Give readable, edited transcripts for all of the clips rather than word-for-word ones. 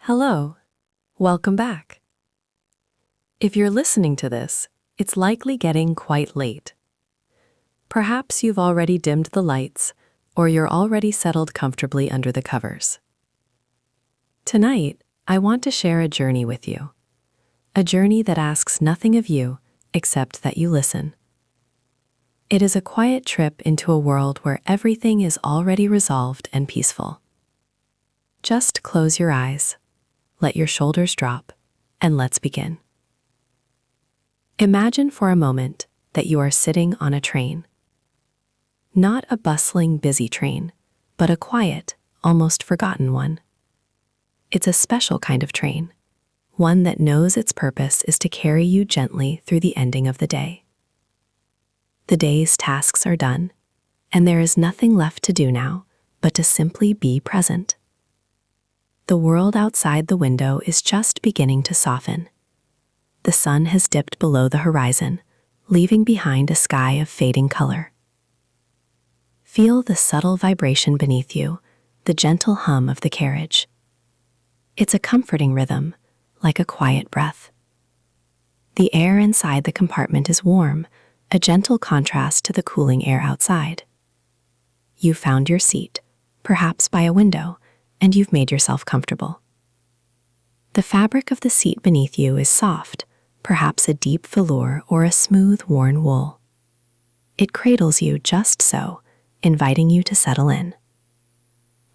Hello, welcome back. If you're listening to this, it's likely getting quite late. Perhaps you've already dimmed the lights, or you're already settled comfortably under the covers. Tonight, I want to share a journey with you. A journey that asks nothing of you except that you listen. It is a quiet trip into a world where everything is already resolved and peaceful. Just close your eyes. Let your shoulders drop, and let's begin. Imagine for a moment that you are sitting on a train. Not a bustling, busy train, but a quiet, almost forgotten one. It's a special kind of train, one that knows its purpose is to carry you gently through the ending of the day. The day's tasks are done, and there is nothing left to do now but to simply be present. The world outside the window is just beginning to soften. The sun has dipped below the horizon, leaving behind a sky of fading color. Feel the subtle vibration beneath you, the gentle hum of the carriage. It's a comforting rhythm, like a quiet breath. The air inside the compartment is warm, a gentle contrast to the cooling air outside. You found your seat, perhaps by a window, and you've made yourself comfortable. The fabric of the seat beneath you is soft, perhaps a deep velour or a smooth, worn wool. It cradles you just so, inviting you to settle in.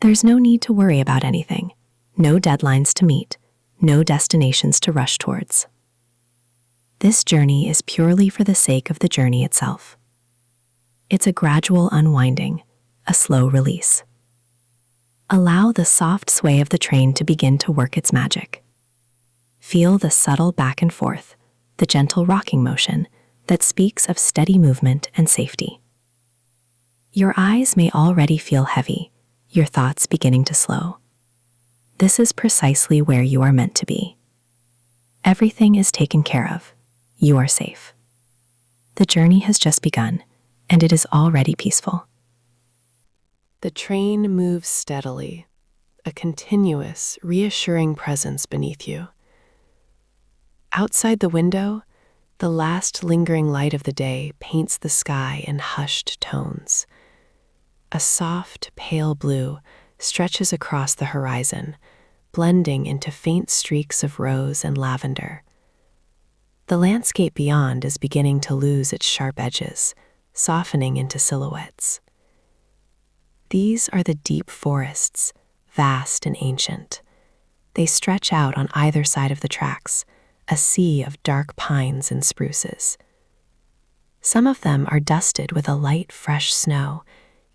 There's no need to worry about anything, no deadlines to meet, no destinations to rush towards. This journey is purely for the sake of the journey itself. It's a gradual unwinding, a slow release. Allow the soft sway of the train to begin to work its magic. Feel the subtle back and forth, the gentle rocking motion that speaks of steady movement and safety. Your eyes may already feel heavy, your thoughts beginning to slow. This is precisely where you are meant to be. Everything is taken care of. You are safe. The journey has just begun, and it is already peaceful. The train moves steadily, a continuous, reassuring presence beneath you. Outside the window, the last lingering light of the day paints the sky in hushed tones. A soft, pale blue stretches across the horizon, blending into faint streaks of rose and lavender. The landscape beyond is beginning to lose its sharp edges, softening into silhouettes. These are the deep forests, vast and ancient. They stretch out on either side of the tracks, a sea of dark pines and spruces. Some of them are dusted with a light, fresh snow,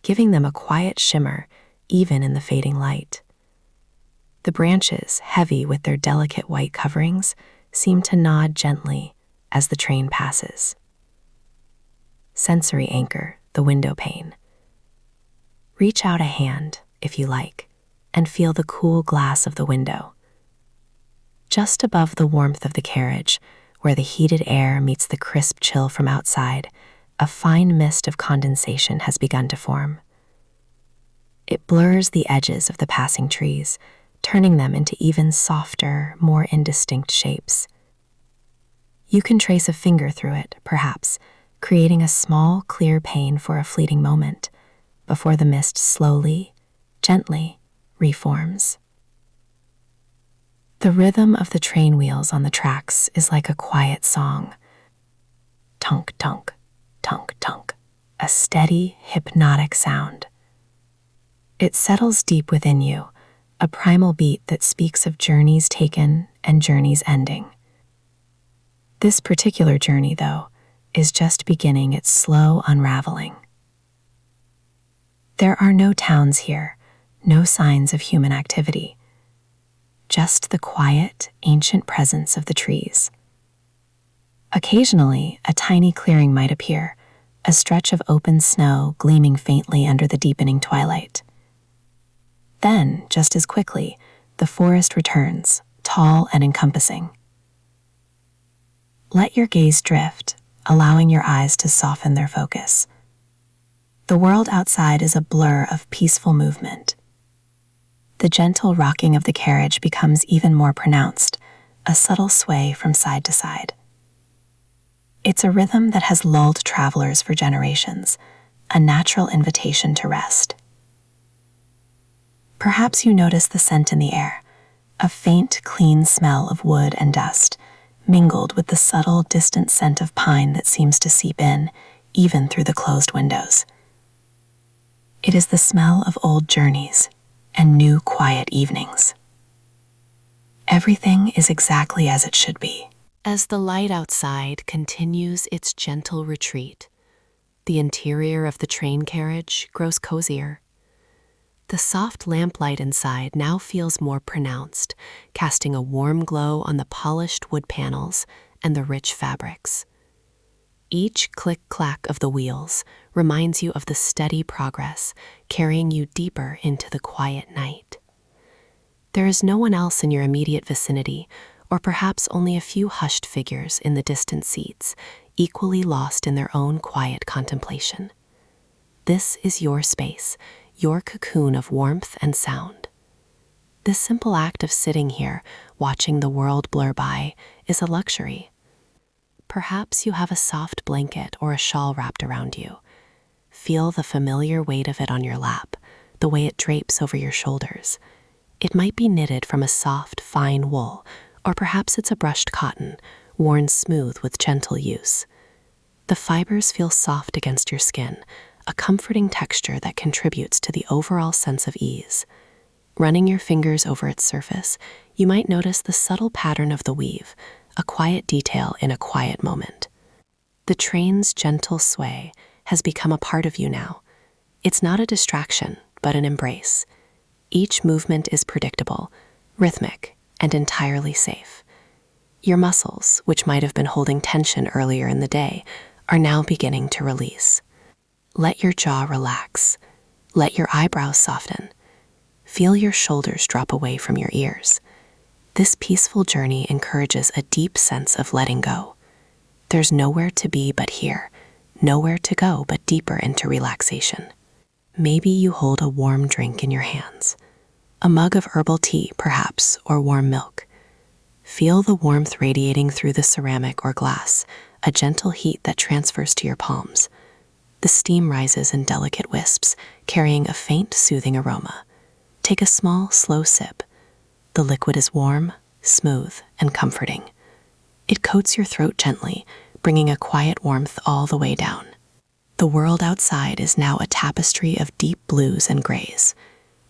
giving them a quiet shimmer even in the fading light. The branches, heavy with their delicate white coverings, seem to nod gently as the train passes. Sensory anchor the window pane. Reach out a hand, if you like, and feel the cool glass of the window. Just above the warmth of the carriage, where the heated air meets the crisp chill from outside, a fine mist of condensation has begun to form. It blurs the edges of the passing trees, turning them into even softer, more indistinct shapes. You can trace a finger through it, perhaps, creating a small, clear pane for a fleeting moment, before the mist slowly, gently reforms. The rhythm of the train wheels on the tracks is like a quiet song. Tunk, tunk, tunk, tunk, a steady, hypnotic sound. It settles deep within you, a primal beat that speaks of journeys taken and journeys ending. This particular journey, though, is just beginning its slow unraveling. There are no towns here, no signs of human activity. Just the quiet, ancient presence of the trees. Occasionally, a tiny clearing might appear, a stretch of open snow gleaming faintly under the deepening twilight. Then, just as quickly, the forest returns, tall and encompassing. Let your gaze drift, allowing your eyes to soften their focus. The world outside is a blur of peaceful movement. The gentle rocking of the carriage becomes even more pronounced, a subtle sway from side to side. It's a rhythm that has lulled travelers for generations, a natural invitation to rest. Perhaps you notice the scent in the air, a faint, clean smell of wood and dust, mingled with the subtle, distant scent of pine that seems to seep in, even through the closed windows. It is the smell of old journeys and new, quiet evenings. Everything is exactly as it should be. As the light outside continues its gentle retreat, the interior of the train carriage grows cozier. The soft lamplight inside now feels more pronounced, casting a warm glow on the polished wood panels and the rich fabrics. Each click-clack of the wheels reminds you of the steady progress, carrying you deeper into the quiet night. There is no one else in your immediate vicinity, or perhaps only a few hushed figures in the distant seats, equally lost in their own quiet contemplation. This is your space, your cocoon of warmth and sound. This simple act of sitting here, watching the world blur by, is a luxury. Perhaps you have a soft blanket or a shawl wrapped around you. Feel the familiar weight of it on your lap, the way it drapes over your shoulders. It might be knitted from a soft, fine wool, or perhaps it's a brushed cotton, worn smooth with gentle use. The fibers feel soft against your skin, a comforting texture that contributes to the overall sense of ease. Running your fingers over its surface, you might notice the subtle pattern of the weave, a quiet detail in a quiet moment. The train's gentle sway has become a part of you now. It's not a distraction, but an embrace. Each movement is predictable, rhythmic, and entirely safe. Your muscles, which might have been holding tension earlier in the day, are now beginning to release. Let your jaw relax. Let your eyebrows soften. Feel your shoulders drop away from your ears. This peaceful journey encourages a deep sense of letting go. There's nowhere to be but here, nowhere to go but deeper into relaxation. Maybe you hold a warm drink in your hands. A mug of herbal tea, perhaps, or warm milk. Feel the warmth radiating through the ceramic or glass, a gentle heat that transfers to your palms. The steam rises in delicate wisps, carrying a faint, soothing aroma. Take a small, slow sip. The liquid is warm, smooth, and comforting. It coats your throat gently, bringing a quiet warmth all the way down. The world outside is now a tapestry of deep blues and grays.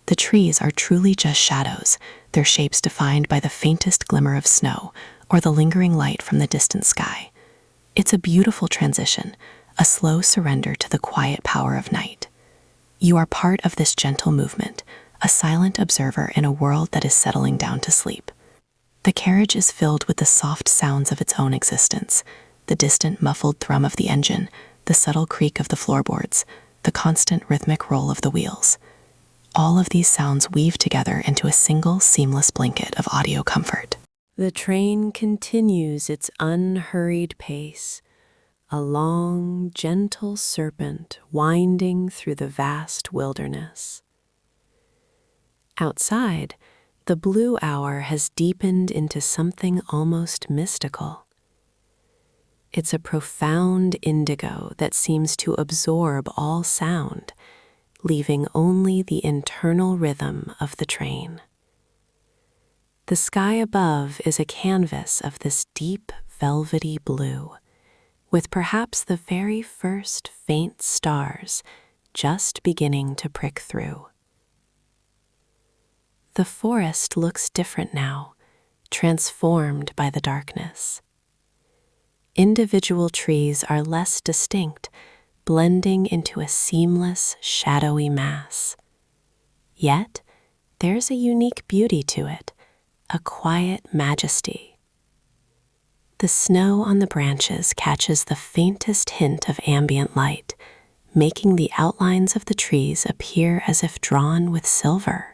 The trees are truly just shadows, their shapes defined by the faintest glimmer of snow or the lingering light from the distant sky. It's a beautiful transition, a slow surrender to the quiet power of night. You are part of this gentle movement, a silent observer in a world that is settling down to sleep. The carriage is filled with the soft sounds of its own existence, the distant muffled thrum of the engine, the subtle creak of the floorboards, the constant rhythmic roll of the wheels. All of these sounds weave together into a single seamless blanket of audio comfort. The train continues its unhurried pace, a long, gentle serpent winding through the vast wilderness. Outside, the blue hour has deepened into something almost mystical. It's a profound indigo that seems to absorb all sound, leaving only the internal rhythm of the train. The sky above is a canvas of this deep, velvety blue, with perhaps the very first faint stars just beginning to prick through. The forest looks different now, transformed by the darkness. Individual trees are less distinct, blending into a seamless, shadowy mass. Yet, there's a unique beauty to it, a quiet majesty. The snow on the branches catches the faintest hint of ambient light, making the outlines of the trees appear as if drawn with silver.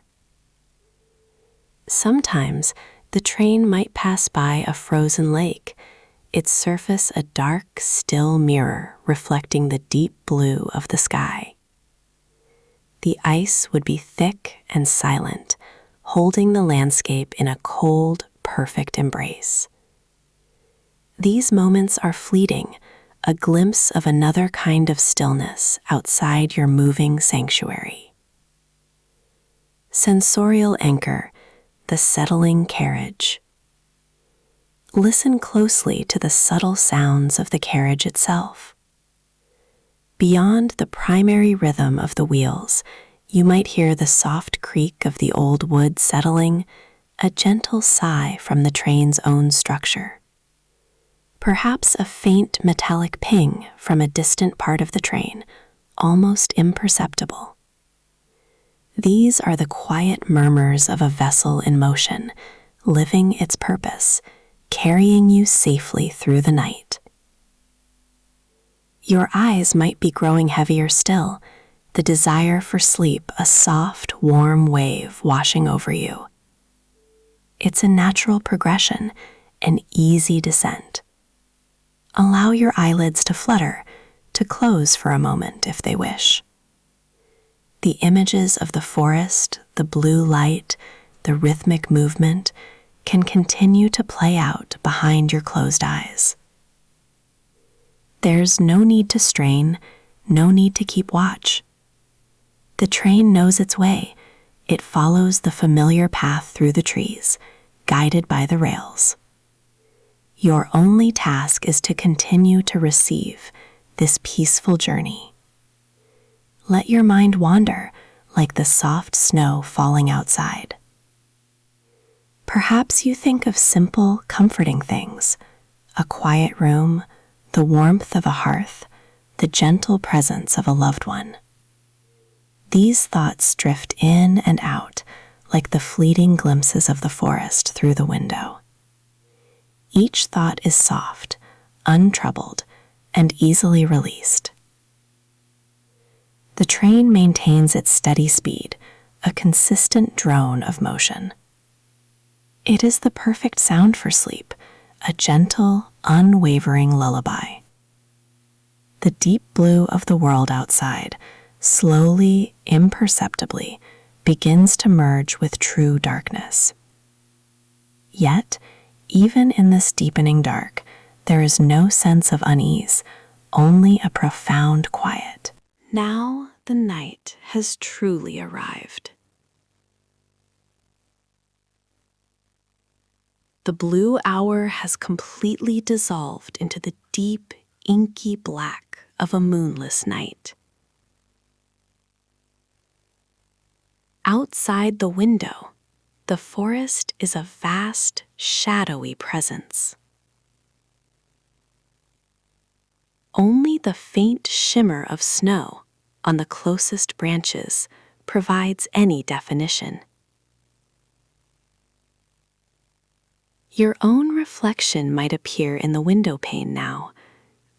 Sometimes, the train might pass by a frozen lake, its surface a dark, still mirror reflecting the deep blue of the sky. The ice would be thick and silent, holding the landscape in a cold, perfect embrace. These moments are fleeting, a glimpse of another kind of stillness outside your moving sanctuary. Sensorial anchor, the settling carriage. Listen closely to the subtle sounds of the carriage itself. Beyond the primary rhythm of the wheels, you might hear the soft creak of the old wood settling, a gentle sigh from the train's own structure. Perhaps a faint metallic ping from a distant part of the train, almost imperceptible. These are the quiet murmurs of a vessel in motion, living its purpose, carrying you safely through the night. Your eyes might be growing heavier still, the desire for sleep a soft, warm wave washing over you. It's a natural progression, an easy descent. Allow your eyelids to flutter, to close for a moment if they wish. The images of the forest, the blue light, the rhythmic movement can continue to play out behind your closed eyes. There's no need to strain, no need to keep watch. The train knows its way. It follows the familiar path through the trees, guided by the rails. Your only task is to continue to receive this peaceful journey. Let your mind wander like the soft snow falling outside. Perhaps you think of simple, comforting things, a quiet room, the warmth of a hearth, the gentle presence of a loved one. These thoughts drift in and out like the fleeting glimpses of the forest through the window. Each thought is soft, untroubled, and easily released. The train maintains its steady speed, a consistent drone of motion. It is the perfect sound for sleep, a gentle, unwavering lullaby. The deep blue of the world outside, slowly, imperceptibly, begins to merge with true darkness. Yet, even in this deepening dark, there is no sense of unease, only a profound quiet. Now the night has truly arrived. The blue hour has completely dissolved into the deep, inky black of a moonless night. Outside the window, the forest is a vast, shadowy presence. Only the faint shimmer of snow on the closest branches provides any definition. Your own reflection might appear in the window pane now,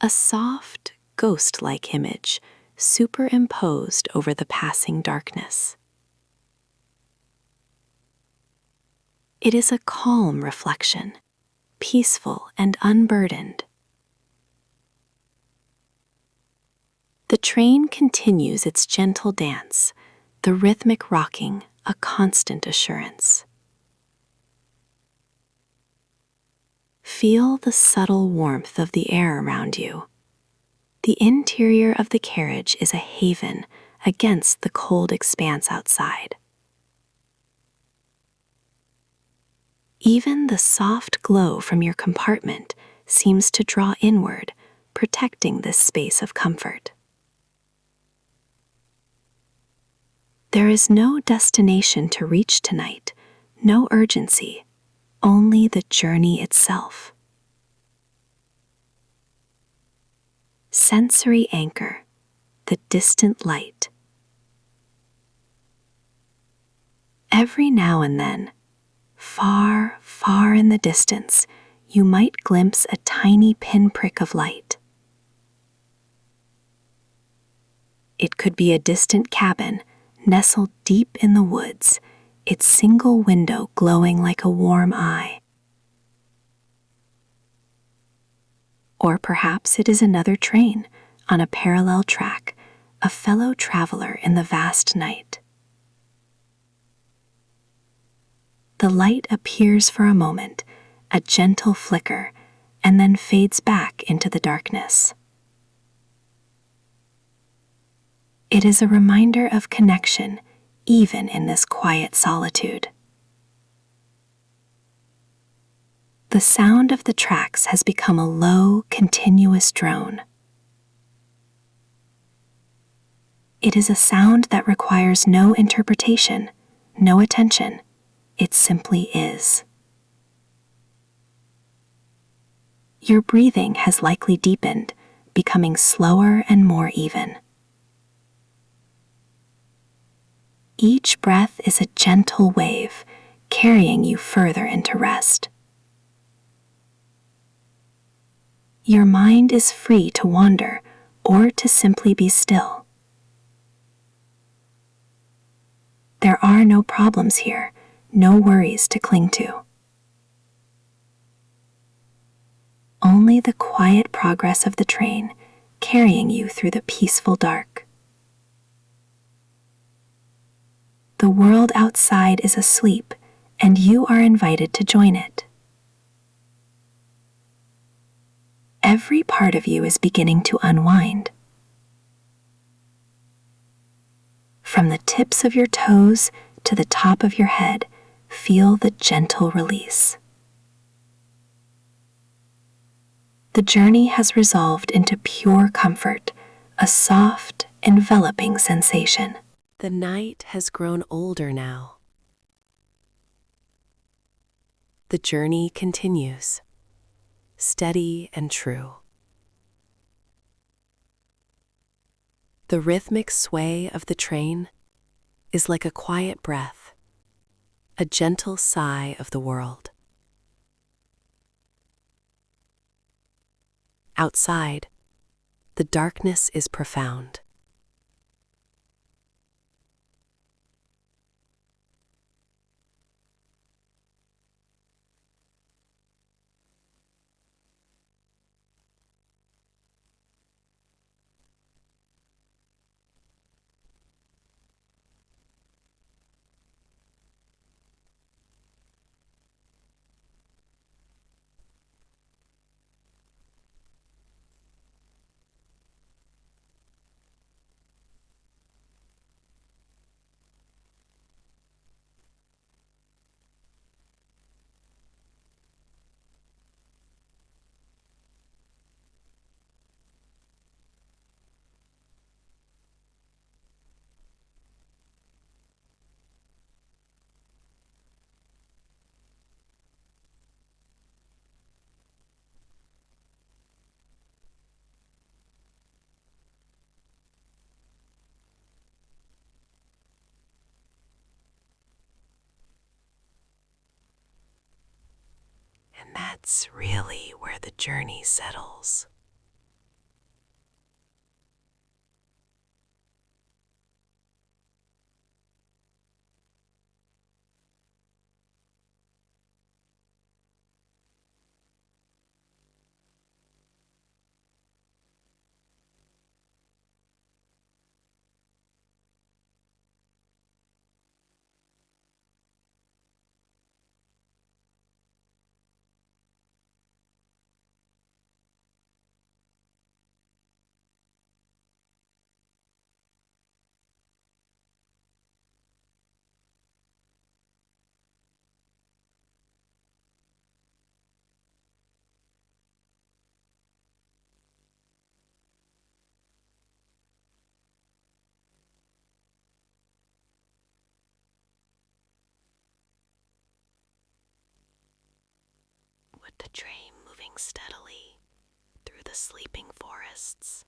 a soft, ghost-like image superimposed over the passing darkness. It is a calm reflection, peaceful and unburdened. The train continues its gentle dance, the rhythmic rocking a constant assurance. Feel the subtle warmth of the air around you. The interior of the carriage is a haven against the cold expanse outside. Even the soft glow from your compartment seems to draw inward, protecting this space of comfort. There is no destination to reach tonight, no urgency, only the journey itself. Sensory anchor, the distant light. Every now and then, far, far in the distance, you might glimpse a tiny pinprick of light. It could be a distant cabin nestled deep in the woods, its single window glowing like a warm eye. Or perhaps it is another train on a parallel track, a fellow traveler in the vast night. The light appears for a moment, a gentle flicker, and then fades back into the darkness. It is a reminder of connection, even in this quiet solitude. The sound of the tracks has become a low, continuous drone. It is a sound that requires no interpretation, no attention. It simply is. Your breathing has likely deepened, becoming slower and more even. Each breath is a gentle wave, carrying you further into rest. Your mind is free to wander or to simply be still. There are no problems here, no worries to cling to. Only the quiet progress of the train, carrying you through the peaceful dark. The world outside is asleep, and you are invited to join it. Every part of you is beginning to unwind. From the tips of your toes to the top of your head, feel the gentle release. The journey has resolved into pure comfort, a soft, enveloping sensation. The night has grown older now. The journey continues, steady and true. The rhythmic sway of the train is like a quiet breath, a gentle sigh of the world. Outside, the darkness is profound. And that's really where the journey settles. With the train moving steadily through the sleeping forests,